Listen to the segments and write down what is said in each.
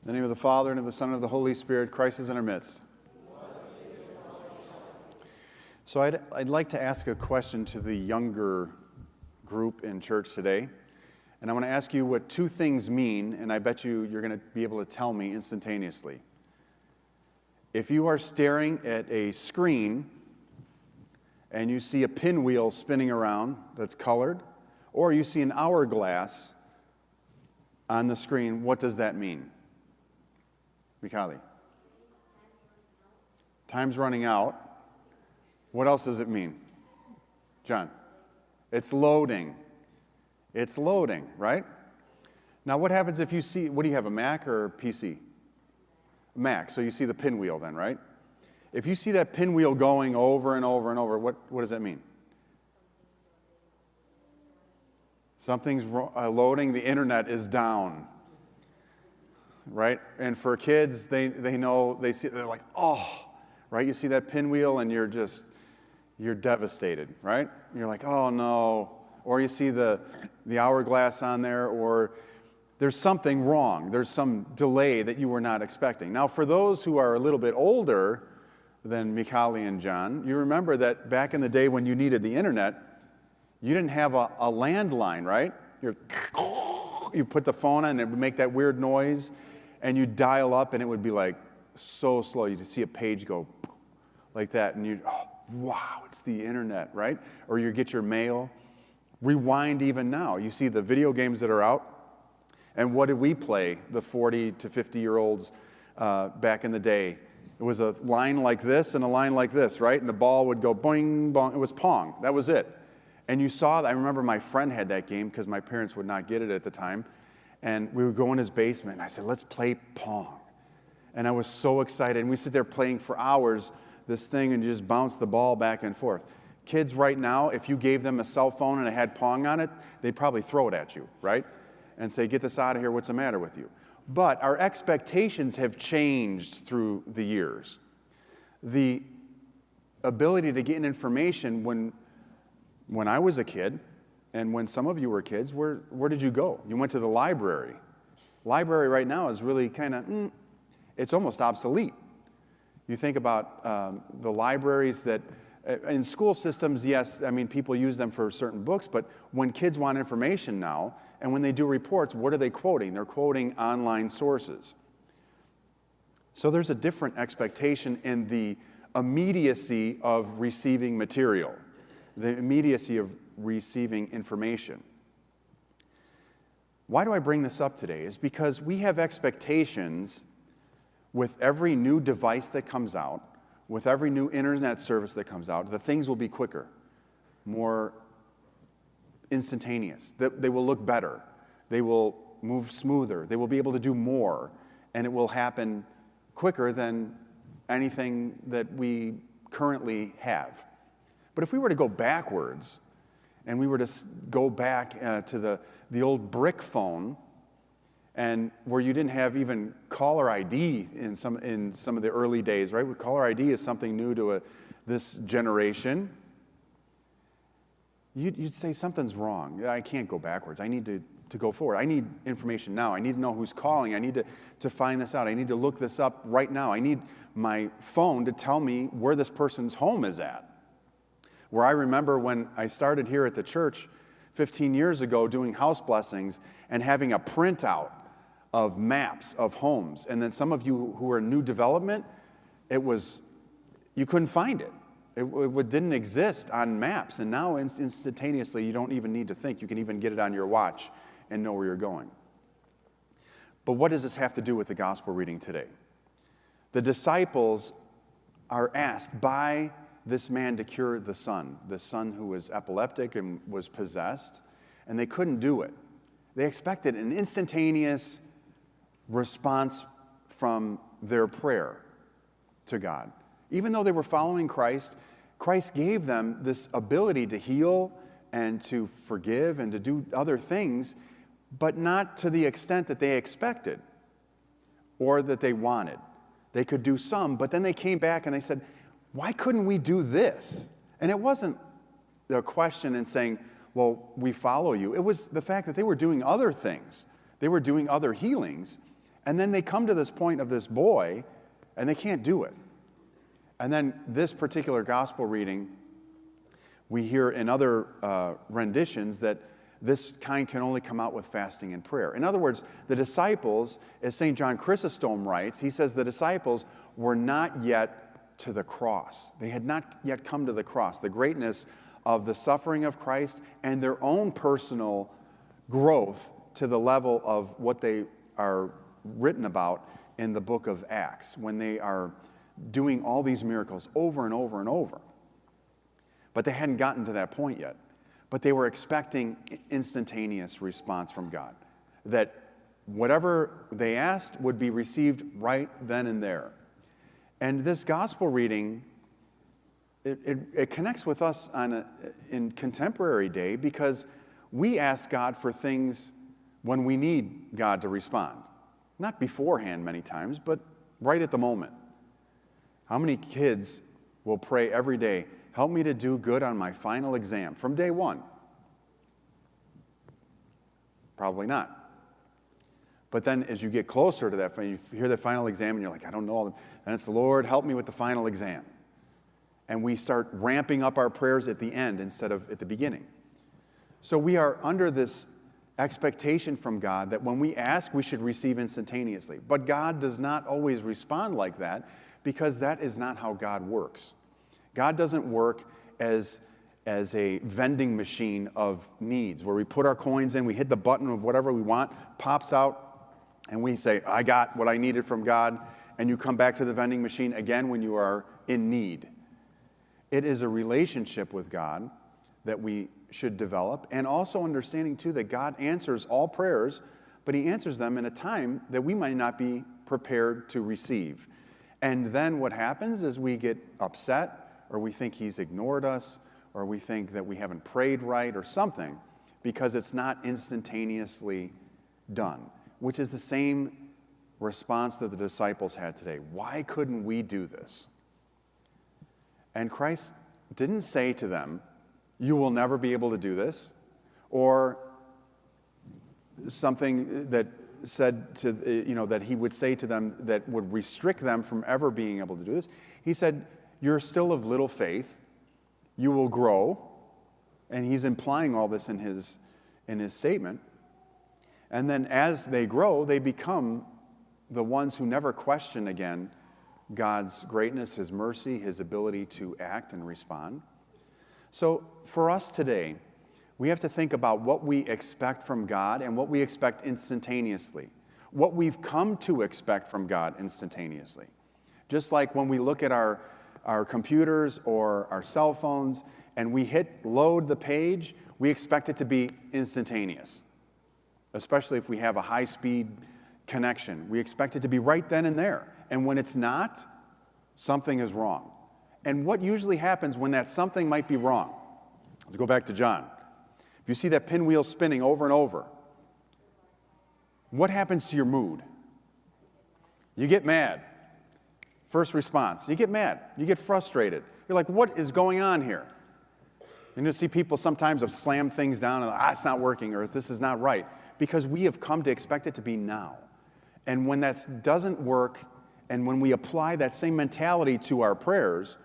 In the name of the Father, and of the Son, and of the Holy Spirit, Christ is in our midst. So I'd like to ask a question to the younger group in church today. And I want to ask you what two things mean, and I bet you're going to be able to tell me instantaneously. If you are staring at a screen and you see a pinwheel spinning around that's colored, or you see an hourglass on the screen, what does that mean? Mikali. Time's running out. What else does it mean? John. It's loading. It's loading, right? Now what happens if you see, what do you have, a Mac or a PC? Mac, so you see the pinwheel then, right? If you see that pinwheel going over and over and over, what does that mean? Something's loading, the internet is down. Right? And for kids, they know, they're like, oh, right? You see that pinwheel and you're devastated, right? You're like, oh no. Or you see the hourglass on there, or there's something wrong. There's some delay that you were not expecting. Now, for those who are a little bit older than Mikali and John, you remember that back in the day when you needed the internet, you didn't have a landline, right? You put the phone on and it would make that weird noise, and you dial up and it would be like so slow. You'd see a page go like that, and oh, wow, it's the internet, right? Or you get your mail. Rewind even now. You see the video games that are out, and what did we play, the 40 to 50-year-olds back in the day? It was a line like this and a line like this, right? And the ball would go boing, bong. It was Pong. That was it. And you saw that. I remember my friend had that game because my parents would not get it at the time. And we would go in his basement, and I said, let's play Pong. And I was so excited. And we sit there playing for hours, this thing, and you just bounce the ball back and forth. Kids right now, if you gave them a cell phone and it had Pong on it, they'd probably throw it at you, right? And say, get this out of here, what's the matter with you? But our expectations have changed through the years. The ability to get information when I was a kid, and when some of you were kids, where did you go? You went to the library. Library right now is really kind of, it's almost obsolete. You think about the libraries that, in school systems, yes, I mean, people use them for certain books, but when kids want information now, and when they do reports, what are they quoting? They're quoting online sources. So there's a different expectation in the immediacy of receiving material, the immediacy of receiving information. Why do I bring this up today? Is because we have expectations with every new device that comes out, with every new internet service that comes out, that things will be quicker, more instantaneous, that they will look better, they will move smoother, they will be able to do more, and it will happen quicker than anything that we currently have. But if we were to go backwards, and we were to go back to the old brick phone, and where you didn't have even caller ID in some of the early days, right? Caller ID is something new to this generation. You'd say something's wrong. I can't go backwards. I need to go forward. I need information now. I need to know who's calling. I need to find this out. I need to look this up right now. I need my phone to tell me where this person's home is at. Where I remember when I started here at the church 15 years ago doing house blessings and having a printout of maps of homes. And then some of you who are new development, you couldn't find it. It didn't exist on maps. And now instantaneously, you don't even need to think. You can even get it on your watch and know where you're going. But what does this have to do with the gospel reading today? The disciples are asked by this man to cure the son who was epileptic and was possessed, and they couldn't do it. They expected an instantaneous response from their prayer to God. Even though they were following Christ, Christ gave them this ability to heal and to forgive and to do other things, but not to the extent that they expected or that they wanted. They could do some, but then they came back and they said, why couldn't we do this? And it wasn't the question in saying, well, we follow you. It was the fact that they were doing other things. They were doing other healings, And then they come to this point of this boy, and they can't do it. And then this particular gospel reading, we hear in other renditions that this kind can only come out with fasting and prayer. In other words, the disciples, as St. John Chrysostom writes, he says the disciples were not yet to the cross. They had not yet come to the cross, the greatness of the suffering of Christ and their own personal growth to the level of what they are written about in the book of Acts, when they are doing all these miracles over and over and over. But they hadn't gotten to that point yet. But they were expecting instantaneous response from God, that whatever they asked would be received right then and there. And this gospel reading, it connects with us in contemporary day, because we ask God for things when we need God to respond. Not beforehand many times, but right at the moment. How many kids will pray every day, help me to do good on my final exam, from day one? Probably not. But then as you get closer to that, you hear the final exam and you're like, I don't know. And it's, Lord, help me with the final exam. And we start ramping up our prayers at the end instead of at the beginning. So we are under this expectation from God that when we ask, we should receive instantaneously. But God does not always respond like that, because that is not how God works. God doesn't work as a vending machine of needs, where we put our coins in, we hit the button of whatever we want, pops out, and we say, I got what I needed from God, and you come back to the vending machine again when you are in need. It is a relationship with God that we should develop, and also understanding, too, that God answers all prayers, but he answers them in a time that we might not be prepared to receive. And then what happens is we get upset, or we think he's ignored us, or we think that we haven't prayed right or something, because it's not instantaneously done, which is the same response that the disciples had today. Why couldn't we do this? And Christ didn't say to them, you will never be able to do this, or something that said to, that he would say to them that would restrict them from ever being able to do this. He said, you're still of little faith, you will grow, and he's implying all this in his statement. And then as they grow, they become the ones who never question again God's greatness, his mercy, his ability to act and respond. So for us today, we have to think about what we expect from God and what we expect instantaneously, what we've come to expect from God instantaneously. Just like when we look at our computers or our cell phones and we hit load the page, we expect it to be instantaneous, especially if we have a high-speed connection. We expect it to be right then and there. And when it's not, something is wrong. And what usually happens when that something might be wrong? Let's go back to John. If you see that pinwheel spinning over and over, what happens to your mood? You get mad. First response, you get mad. You get frustrated. You're like, what is going on here? And you'll see people sometimes have slammed things down and it's not working, or this is not right, because we have come to expect it to be now. And when that doesn't work, and when we apply that same mentality to our prayers,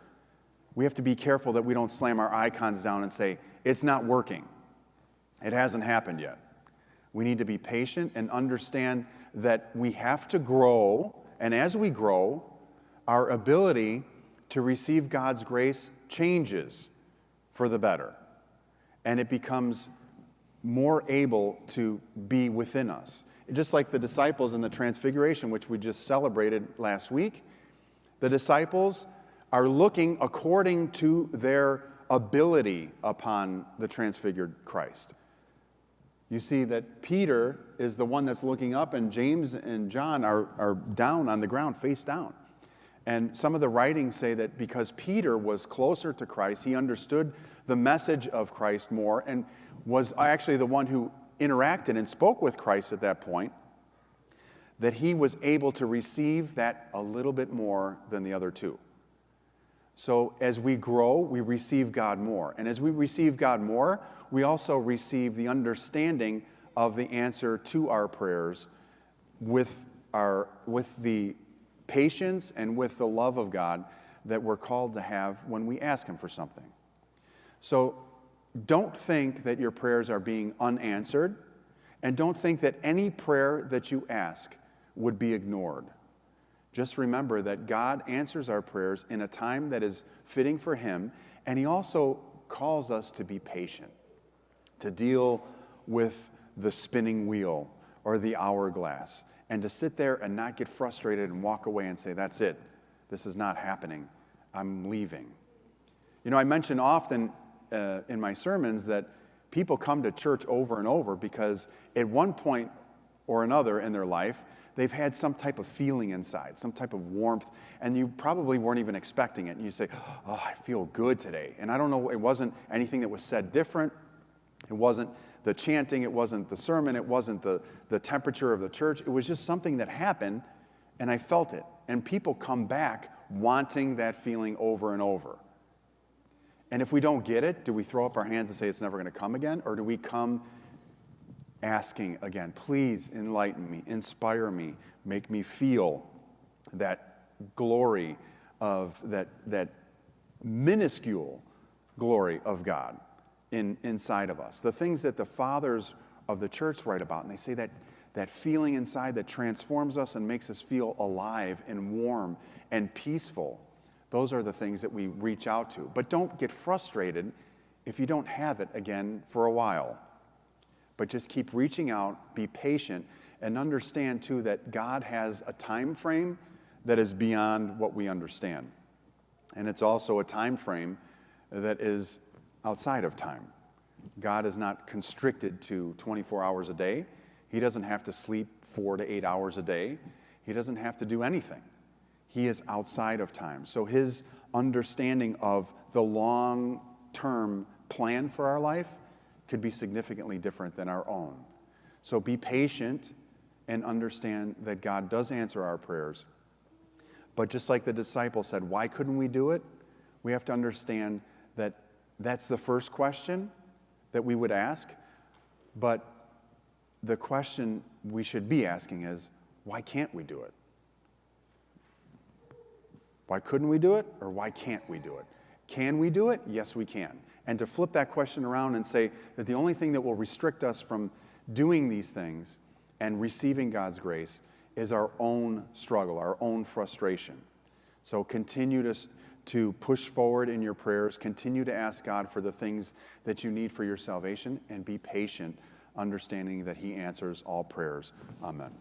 we have to be careful that we don't slam our icons down and say, it's not working. It hasn't happened yet. We need to be patient and understand that we have to grow, and as we grow, our ability to receive God's grace changes for the better, and it becomes more able to be within us. Just like the disciples in the Transfiguration, which we just celebrated last week, the disciples are looking according to their ability upon the transfigured Christ. You see that Peter is the one that's looking up, and James and John are down on the ground, face down. And some of the writings say that because Peter was closer to Christ, he understood the message of Christ more and was actually the one who interacted and spoke with Christ at that point, that he was able to receive that a little bit more than the other two. So as we grow, we receive God more. And as we receive God more, we also receive the understanding of the answer to our prayers with with the patience and with the love of God that we're called to have when we ask him for something. So don't think that your prayers are being unanswered, and don't think that any prayer that you ask would be ignored. Just remember that God answers our prayers in a time that is fitting for him, and he also calls us to be patient, to deal with the spinning wheel or the hourglass, and to sit there and not get frustrated and walk away and say, that's it, this is not happening, I'm leaving. You know, I mention often in my sermons that people come to church over and over because at one point or another in their life, they've had some type of feeling inside, some type of warmth, and you probably weren't even expecting it. And you say, oh, I feel good today. And I don't know, it wasn't anything that was said different. It wasn't the chanting, it wasn't the sermon, it wasn't the temperature of the church. It was just something that happened, and I felt it. And people come back wanting that feeling over and over. And if we don't get it, do we throw up our hands and say it's never going to come again? Or do we come asking again, please enlighten me, inspire me, make me feel that glory of that minuscule glory of God inside of us. The things that the fathers of the church write about, and they say that feeling inside that transforms us and makes us feel alive and warm and peaceful. Those are the things that we reach out to. But don't get frustrated if you don't have it again for a while. But just keep reaching out, be patient, and understand too that God has a time frame that is beyond what we understand. And it's also a time frame that is outside of time. God is not constricted to 24 hours a day. He doesn't have to sleep 4 to 8 hours a day. He doesn't have to do anything. He is outside of time. So his understanding of the long-term plan for our life could be significantly different than our own. So be patient and understand that God does answer our prayers. But just like the disciples said, why couldn't we do it? We have to understand that that's the first question that we would ask. But the question we should be asking is, why can't we do it? Why couldn't we do it, or why can't we do it? Can we do it? Yes, we can. And to flip that question around and say that the only thing that will restrict us from doing these things and receiving God's grace is our own struggle, our own frustration. So continue to push forward in your prayers, continue to ask God for the things that you need for your salvation, and be patient, understanding that he answers all prayers. Amen.